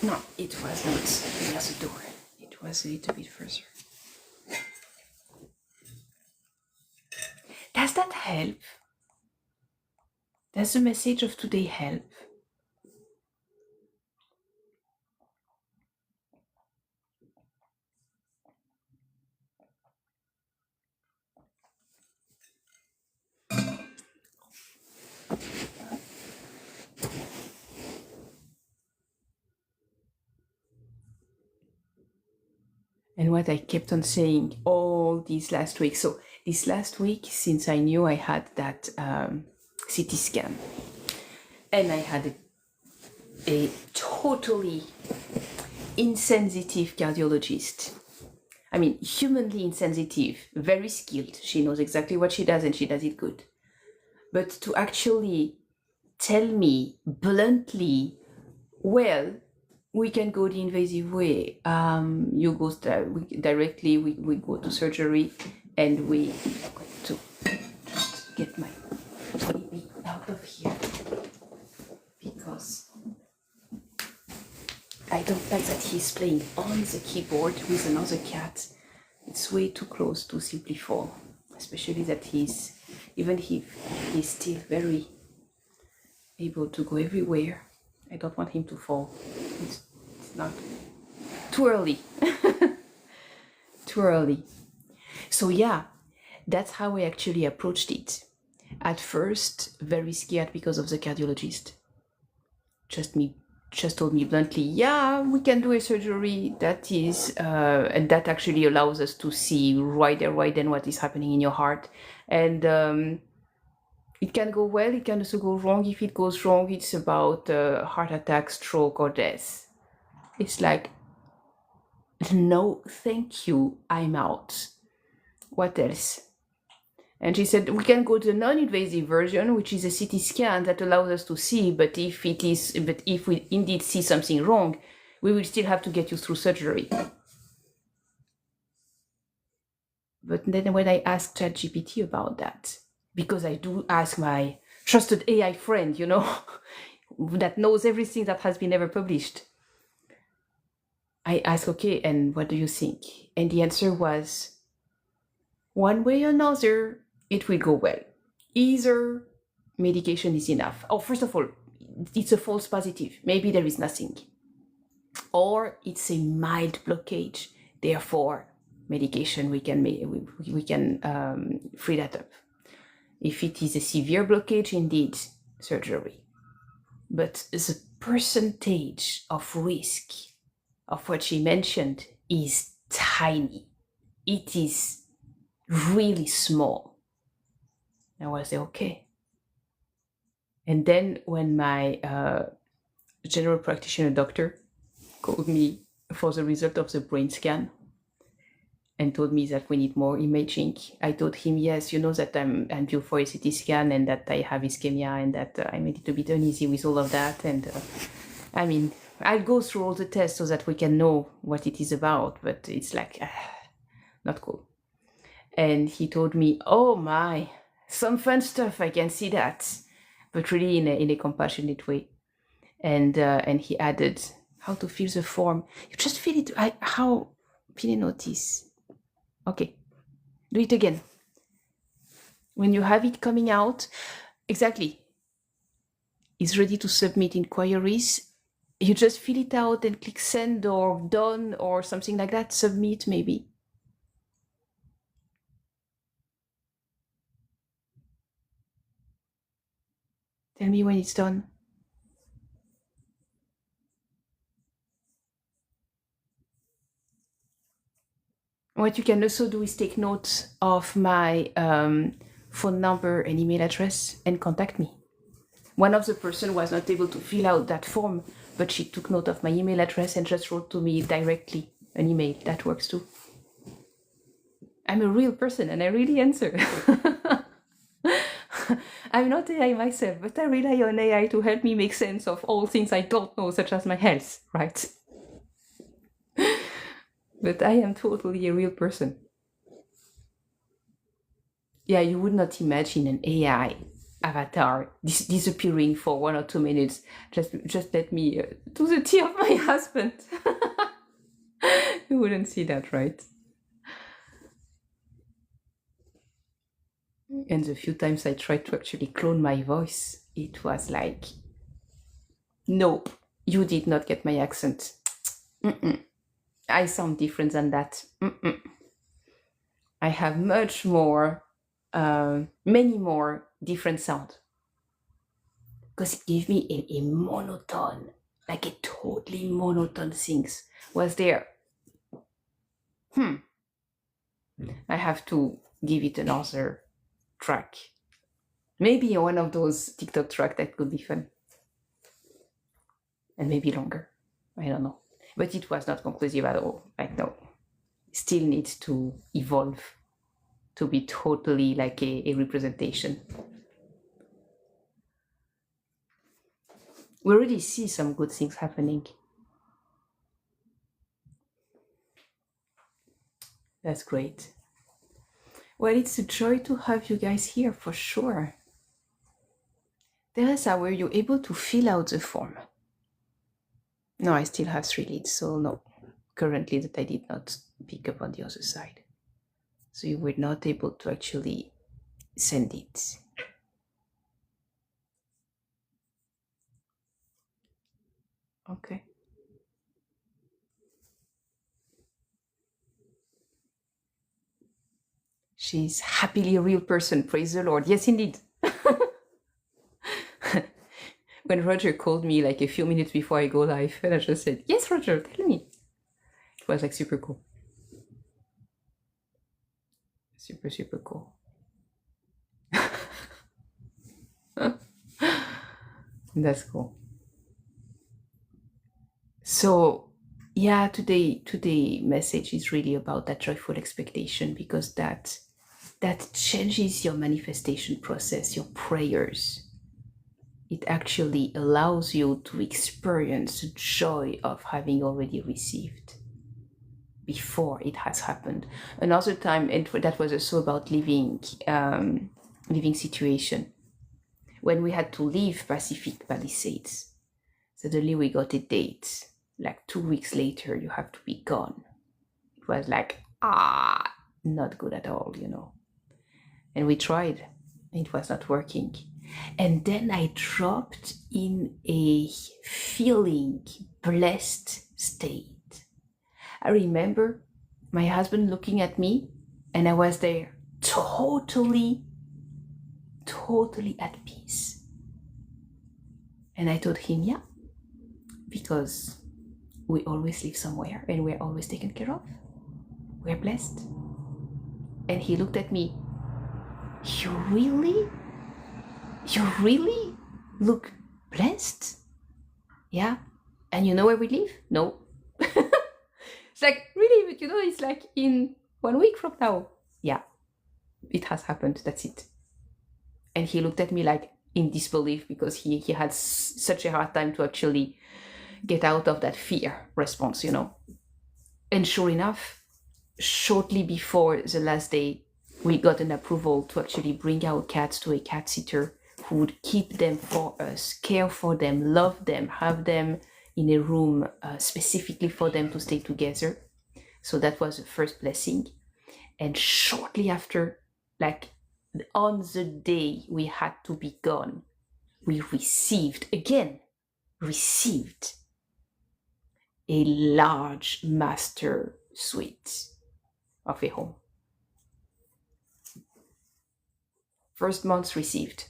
No, it was not near the door. It was a little bit further. Does that help? Does the message of today help? And what I kept on saying all these last weeks. So this last week, since I knew I had that CT scan, and I had a totally insensitive cardiologist. I mean, humanly insensitive, very skilled. She knows exactly what she does and she does it good. But to actually tell me bluntly, well, we can go the invasive way. You go directly, we go to surgery, and we going to just get my baby out of here, because I don't like that he's playing on the keyboard with another cat. It's way too close to simply fall, especially that he's still very able to go everywhere. I don't want him to fall. It's not too early. Too early. So yeah, that's how I actually approached it. At first, very scared because of the cardiologist. Just told me bluntly, yeah, we can do a surgery. That is, and that actually allows us to see right then what is happening in your heart. And it can go well, it can also go wrong. If it goes wrong, it's about heart attack, stroke, or death. It's like, No, thank you, I'm out. What else? And she said, we can go to the non-invasive version, which is a CT scan that allows us to see, but if we indeed see something wrong, we will still have to get you through surgery. But then when I asked ChatGPT about that, because I do ask my trusted AI friend, that knows everything that has been ever published, I asked, okay, and what do you think? And the answer was, one way or another, it will go well. Either medication is enough. Oh, first of all, it's a false positive. Maybe there is nothing. Or it's a mild blockage. Therefore, medication, we can free that up. If it is a severe blockage, indeed, surgery. But the percentage of risk of what she mentioned is tiny. It is really small. I was okay. And then when my general practitioner doctor called me for the result of the brain scan and told me that we need more imaging, I told him, yes, you know that I'm due for a CT scan and that I have ischemia and that I'm a little bit uneasy with all of that. And I'll go through all the tests so that we can know what it is about, but it's like, not cool. And he told me, oh my, some fun stuff, I can see that, but really in a compassionate way. And he added, how to fill the form. You just fill it. How? Pile notice. Okay, do it again. When you have it coming out, exactly, it's ready to submit inquiries. You just fill it out and click send or done or something like that. Submit maybe. Tell me when it's done. What you can also do is take note of my phone number and email address and contact me. One of the person was not able to fill out that form, but she took note of my email address and just wrote to me directly an email. That works too. I'm a real person and I really answer. I'm not AI myself, but I rely on AI to help me make sense of all things I don't know, such as my health, right? But I am totally a real person. Yeah, you would not imagine an AI avatar disappearing for 1 or 2 minutes. Just let me do the tea of my husband. You wouldn't see that, right? And the few times I tried to actually clone my voice, it was like, nope, you did not get my accent. I sound different than that. I have much more, many more different sounds. Because it gave me a monotone, like a totally monotone things was there. I have to give it another track. Maybe one of those TikTok tracks that could be fun. And maybe longer. I don't know. But it was not conclusive at all. Like, no. Still needs to evolve to be totally like a representation. We already see some good things happening. That's great. Well, it's a joy to have you guys here for sure. Teresa, were you able to fill out the form? No, I still have 3 leads, so no. Currently that I did not pick up on the other side. So you were not able to actually send it. Okay. She's happily a real person, praise the Lord. Yes, indeed. When Roger called me like a few minutes before I go live, and I just said, yes, Roger, tell me. It was like super cool. Super, super cool. That's cool. So yeah, today message is really about that joyful expectation, because that changes your manifestation process, your prayers. It actually allows you to experience the joy of having already received before it has happened. Another time, and that was also about living situation. When we had to leave Pacific Palisades, suddenly we got a date. Like 2 weeks later, you have to be gone. It was like, not good at all, And we tried. It was not working. And then I dropped in a feeling blessed state. I remember my husband looking at me, and I was there totally at peace. And I told him, yeah, because we always live somewhere and we're always taken care of. We're blessed. And he looked at me, you really look blessed? Yeah. And you know where we live? No. It's like, really? But it's like in 1 week from now. Yeah, it has happened. That's it. And he looked at me like in disbelief, because he had such a hard time to actually get out of that fear response, And sure enough, shortly before the last day, we got an approval to actually bring our cats to a cat sitter who would keep them for us, care for them, love them, have them in a room specifically for them to stay together. So that was the first blessing. And shortly after, like on the day we had to be gone, we received a large master suite of a home. First month received.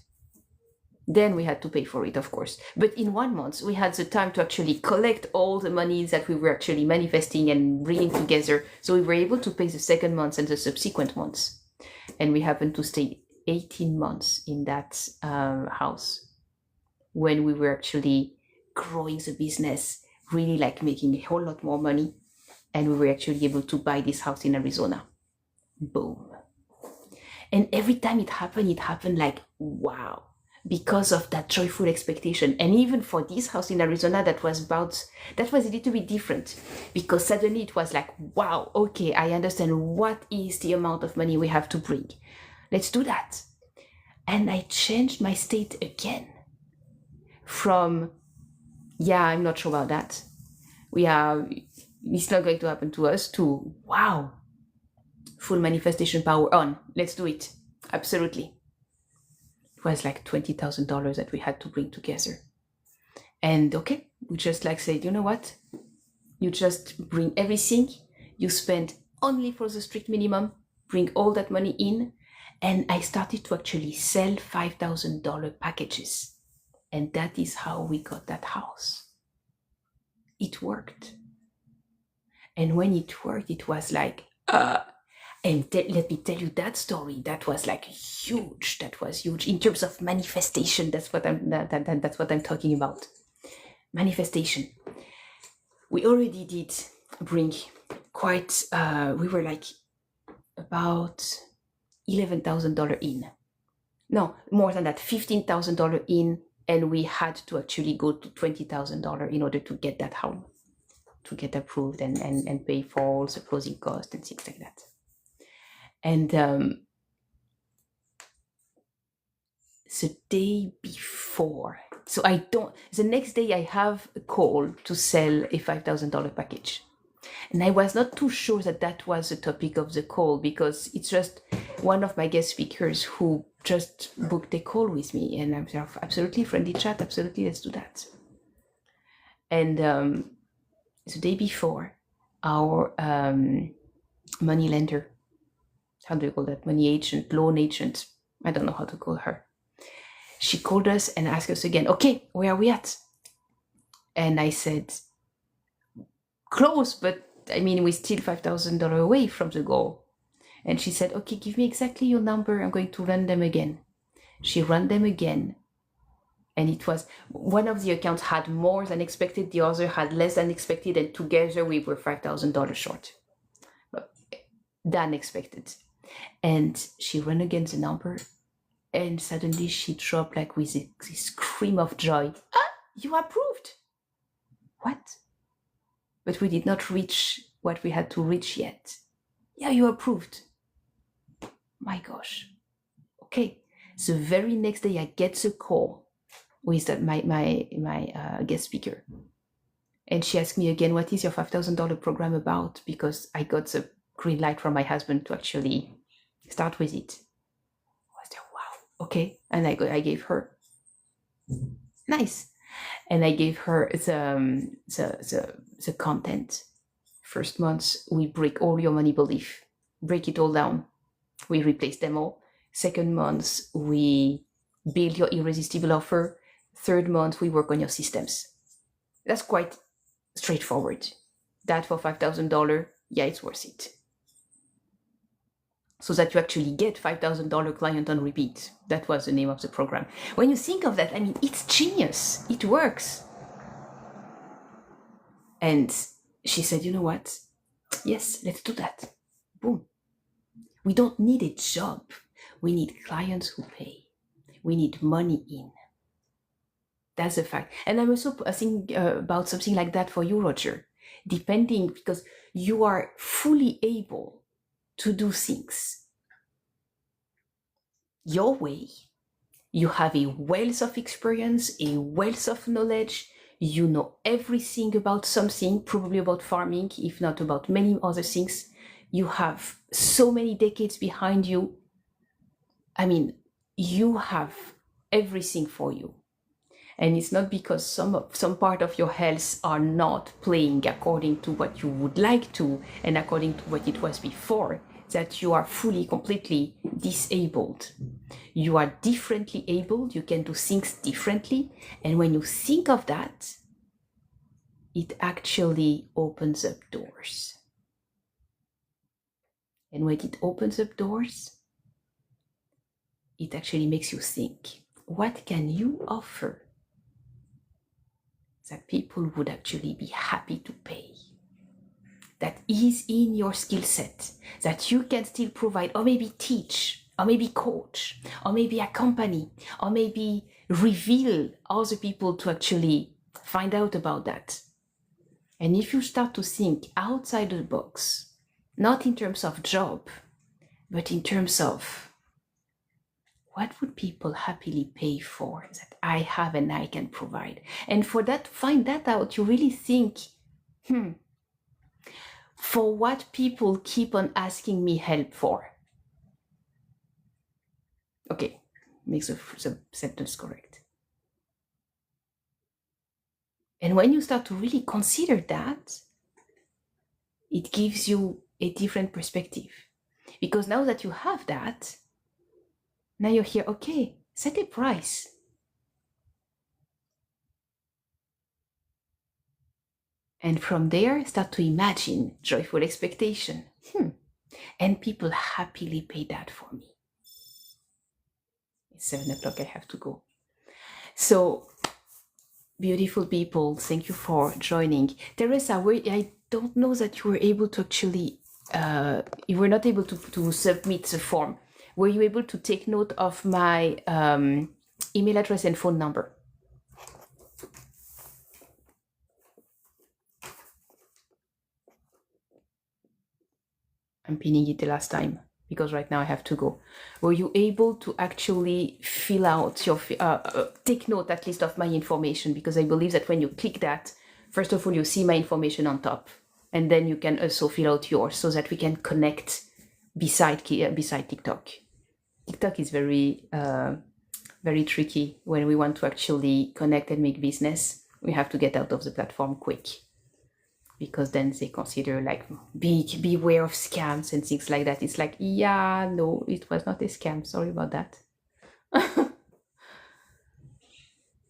Then we had to pay for it, of course. But in 1 month, we had the time to actually collect all the monies that we were actually manifesting and bringing together. So we were able to pay the second month and the subsequent months. And we happened to stay 18 months in that house when we were actually growing the business, really like making a whole lot more money. And we were actually able to buy this house in Arizona. Boom. And every time it happened like, wow, because of that joyful expectation. And even for this house in Arizona, that was a little bit different, because suddenly it was like, wow, okay, I understand what is the amount of money we have to bring. Let's do that. And I changed my state again from, yeah, I'm not sure about that. It's not going to happen to us, to, wow, full manifestation power on. Let's do it. Absolutely. It was like $20,000 that we had to bring together. And okay, we just like said, you know what? You just bring everything. You spend only for the strict minimum, bring all that money in. And I started to actually sell $5,000 packages. And that is how we got that house. It worked. And when it worked, it was like, and let me tell you that story. That was like huge. That was huge in terms of manifestation. That's what I'm talking about. Manifestation. We already did bring quite. We were like about $11,000 in. No, more than that, $15,000 in, and we had to actually go to $20,000 in order to get that home, to get approved and pay for all the closing costs and things like that. And the day before, so the next day I have a call to sell a $5,000 package. And I was not too sure that was the topic of the call, because it's just one of my guest speakers who just booked a call with me. And I'm like, absolutely, friendly chat, absolutely, let's do that. And the day before, our money lender, how do you call that? Money agent, loan agent, I don't know how to call her. She called us and asked us again, okay, where are we at? And I said, close, but I mean, we're still $5,000 away from the goal. And she said, okay, give me exactly your number. I'm going to run them again. She ran them again. And it was, one of the accounts had more than expected, the other had less than expected, and together we were $5,000 short than expected. And she ran against the number, and suddenly she dropped like with this scream of joy. Ah, you approved. What? But we did not reach what we had to reach yet. Yeah, you approved. My gosh. Okay. The very next day I get a call with my guest speaker. And she asked me again, what is your $5,000 program about? Because I got the green light from my husband to actually start with it. I was like, wow, okay. And I gave her, nice. And I gave her the content. First month, we break all your money belief, break it all down. We replace them all. Second month, we build your irresistible offer. Third month, we work on your systems. That's quite straightforward. That for $5,000, yeah, it's worth it. So that you actually get $5,000 client on repeat. That was the name of the program. When you think of that, I mean, it's genius. It works. And she said, you know what? Yes, let's do that. Boom. We don't need a job. We need clients who pay. We need money in. That's a fact. And I'm also thinking about something like that for you, Roger. Depending, because you are fully able to do things your way. You have a wealth of experience, a wealth of knowledge. You know everything about something, probably about farming, if not about many other things. You have so many decades behind you. I mean, you have everything for you. And it's not because some part of your health are not playing according to what you would like to and according to what it was before, that you are fully, completely disabled. You are differently abled. You can do things differently. And when you think of that, it actually opens up doors. And when it opens up doors, it actually makes you think, what can you offer that people would actually be happy to pay? That is in your skill set, that you can still provide, or maybe teach, or maybe coach, or maybe accompany, or maybe reveal other people to actually find out about that. And if you start to think outside the box, not in terms of job, but in terms of what would people happily pay for that I have and I can provide? And for that, find that out. You really think, for what people keep on asking me help for? Okay, makes the sentence correct. And when you start to really consider that, it gives you a different perspective. Because now that you have that, now you're here, okay, set a price. And from there, start to imagine joyful expectation. And people happily pay that for me. It's 7 o'clock, I have to go. So, beautiful people, thank you for joining. Teresa, I don't know that you were able to actually, you were not able to submit the form. Were you able to take note of my email address and phone number? I'm pinning it the last time because right now I have to go. Were you able to actually fill out your, take note at least of my information? Because I believe that when you click that, first of all, you see my information on top. And then you can also fill out yours so that we can connect beside TikTok. TikTok is very, very tricky when we want to actually connect and make business. We have to get out of the platform quick, because then they consider like beware of scams and things like that. It's like, yeah, no, it was not a scam. Sorry about that.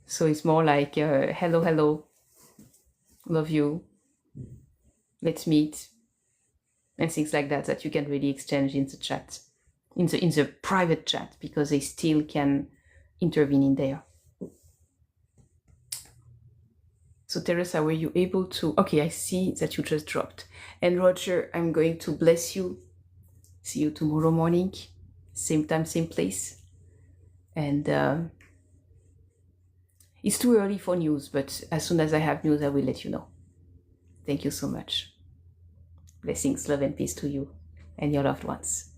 So it's more like, hello, love you, let's meet, and things like that, that you can really exchange in the chat, in the private chat, because they still can intervene in there. So Teresa, were you able to? Okay, I see that you just dropped. And Roger, I'm going to bless you. See you tomorrow morning, same time, same place. And it's too early for news, but as soon as I have news, I will let you know. Thank you so much. Blessings, love, and peace to you and your loved ones.